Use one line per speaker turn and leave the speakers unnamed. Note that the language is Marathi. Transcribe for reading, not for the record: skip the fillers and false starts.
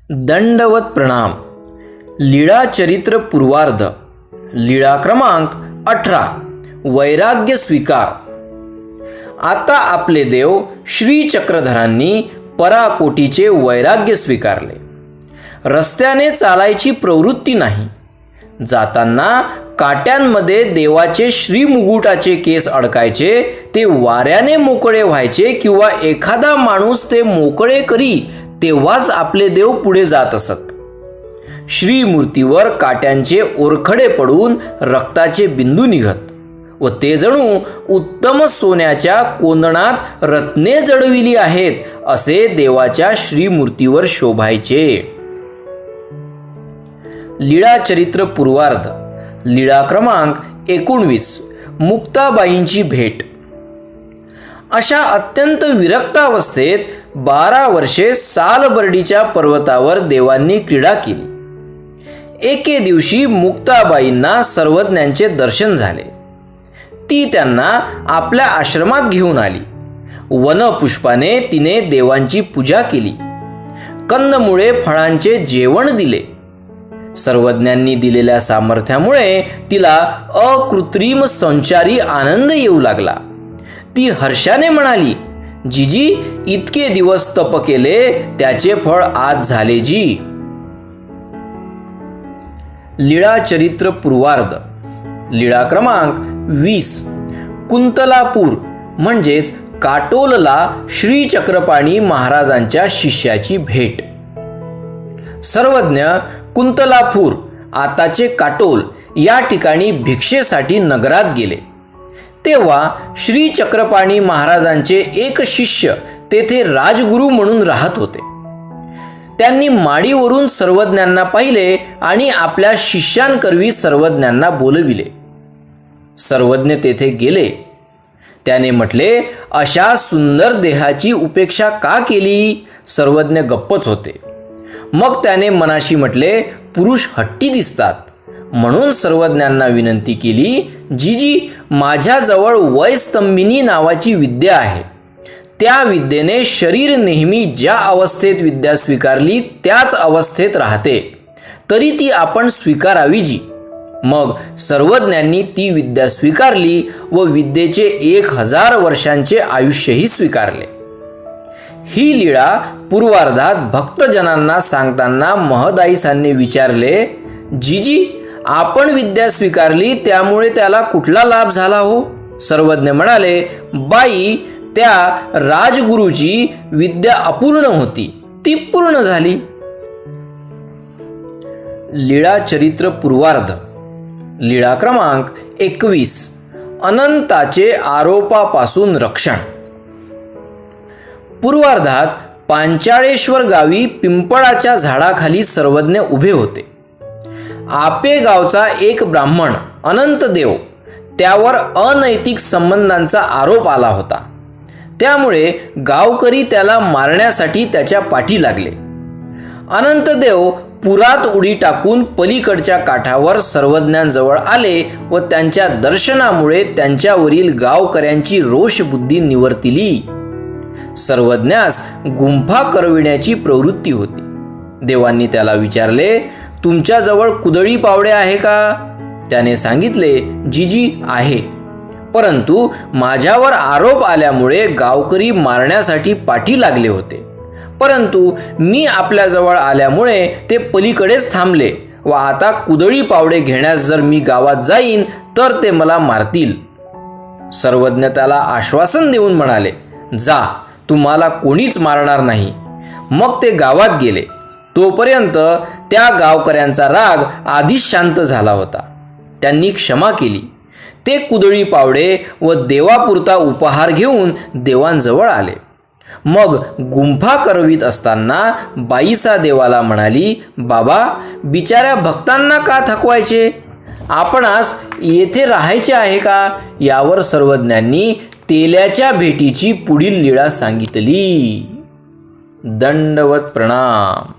दंडवत प्रणाम। लीळा चरित्र पूर्वार्ध। लीळा क्रमांक 18। वैराग्य स्वीकार। आता आपले देव श्री चक्रधरांनी पराकोटीचे वैराग्य स्वीकारले। रस्त्याने चालायची प्रवृत्ती नाही। जाताना काट्यांमध्ये देवाचे श्रीमुकुटाचे केस अडकायचे, ते वाऱ्याने मोकळे व्हायचे किंवा एखादा माणूस ते मोकळे करी तेव्हाच आपले देव पुढे जात असत। श्रीमूर्तीवर काट्यांचे ओरखडे पडून रक्ताचे बिंदू निघत व ते जणू उत्तम सोन्याच्या कोंदणात रत्ने जडविली आहेत असे देवाच्या श्रीमूर्तीवर शोभायचे। लीळा चरित्र पूर्वार्ध। लीळा क्रमांक 19। मुक्ताबाईंची भेट। अशा अत्यंत विरक्त अवस्थेत 12 वर्षे सालबर्डीच्या पर्वतावर देवांनी क्रीडा केली। एके दिवशी मुक्ताबाईंना सर्वज्ञांचे दर्शन झाले। ती त्यांना आपल्या आश्रमात घेऊन आली। वनपुष्पाने तिने देवांची पूजा केली। कंदमुळे फळांचे जेवण दिले। सर्वज्ञांनी दिलेल्या सामर्थ्यामुळे तिला अकृत्रिम संचारी आनंद येऊ लागला। ती हर्षाने म्हणाली, जीजी, इतके दिवस तप केले त्याचे फळ आज झाले जी। लीळा चरित्र पूर्वार्ध। लीळा क्रमांक 20। कुंतलापूर म्हणजेच काटोलला श्री चक्रपाणी महाराजांच्या शिष्याची भेट। सर्वज्ञ कुंतलापूर आताचे काटोल या ठिकाणी भिक्षेसाठी नगरात गेले। तेव्हा श्री चक्रपाणी महाराजांचे एक शिष्य तेथे राजगुरू म्हणून राहत होते। त्यांनी माडीवरून सर्वज्ञांना पाहिले आणि आपल्या शिष्यांकरवी सर्वज्ञांना बोलविले। सर्वज्ञ तेथे गेले। त्याने म्हटले, अशा सुंदर देहाची उपेक्षा का केली? सर्वज्ञ गप्पच होते। मग त्याने मनाशी म्हटले, पुरुष हट्टी दिसतात, म्हणून सर्वज्ञांना विनंती केली, जीजी, माझ्याजवळ वयस्तंभिनी नावाची विद्या आहे। त्या विद्येने शरीर नेहमी ज्या अवस्थेत विद्या स्वीकारली त्याच अवस्थेत राहते, तरी ती आपण स्वीकारावी जी। मग सर्वज्ञांनी ती विद्या स्वीकारली व विद्येचे 1000 वर्षांचे आयुष्यही स्वीकारले। ही लीळा पूर्वार्धात भक्तजनांना सांगताना महदाईसांनी विचारले, जीजी, आपण विद्या स्वीकारली त्यामुळे त्याला कुठला लाभ झाला हो? सर्वज्ञ म्हणाले, बाई, त्या राजगुरूची विद्या अपूर्ण होती, ती पूर्ण झाली। लीळा चरित्र पूर्वार्ध। लीळा क्रमांक 21। अनंताचे आरोपापासून रक्षण। पूर्वार्धात पांचाळेश्वर गावी पिंपळाच्या झाडाखाली सर्वज्ञ उभे होते। आपे गावचा एक ब्राह्मण अनंतदेव, त्यावर अनैतिक संबंधांचा आरोप आला होता। त्यामुळे गावकरी त्याला मारण्यासाठी त्याच्या पाठी लागले। अनंतदेव पुरात उडी टाकून पलीकडच्या काठावर सर्वज्ञांजवळ आले व त्यांच्या दर्शनामुळे त्यांच्यावरील गावकऱ्यांची रोषबुद्धी निवर्तिली। सर्वज्ञास गुंफा करविण्याची प्रवृत्ती होती। देवांनी त्याला विचारले, तुमच्याजवळ कुदळी पावडे आहे का? त्याने सांगितले, जीजी, आहे, परंतु माझ्यावर आरोप आल्यामुळे गावकरी मारण्यासाठी पाठी लागले होते, परंतु मी आपल्याजवळ आल्यामुळे ते पलीकडेच थांबले व आता कुदळी पावडे घेण्यास जर मी गावात जाईन तर ते मला मारतील। सर्वज्ञ त्याला आश्वासन देऊन म्हणाले, जा, तुम्हाला कोणीच मारणार नाही। मग ते गावात गेले। तोपर्यंत त्या गावकऱ्यांचा राग आधीच शांत झाला होता। त्यांनी क्षमा केली। ते कुदळी पावडे व देवापुरता उपहार घेऊन देवांजवळ आले। मग गुंफा करवीत असताना बाईसा देवाला म्हणाली, बाबा, बिचाऱ्या भक्तांना का थकवायचे? आपणास येथे राहायचे आहे का? यावर सर्वज्ञांनी तेल्याच्या भेटीची पुढील लीळा सांगितली। दंडवत प्रणाम।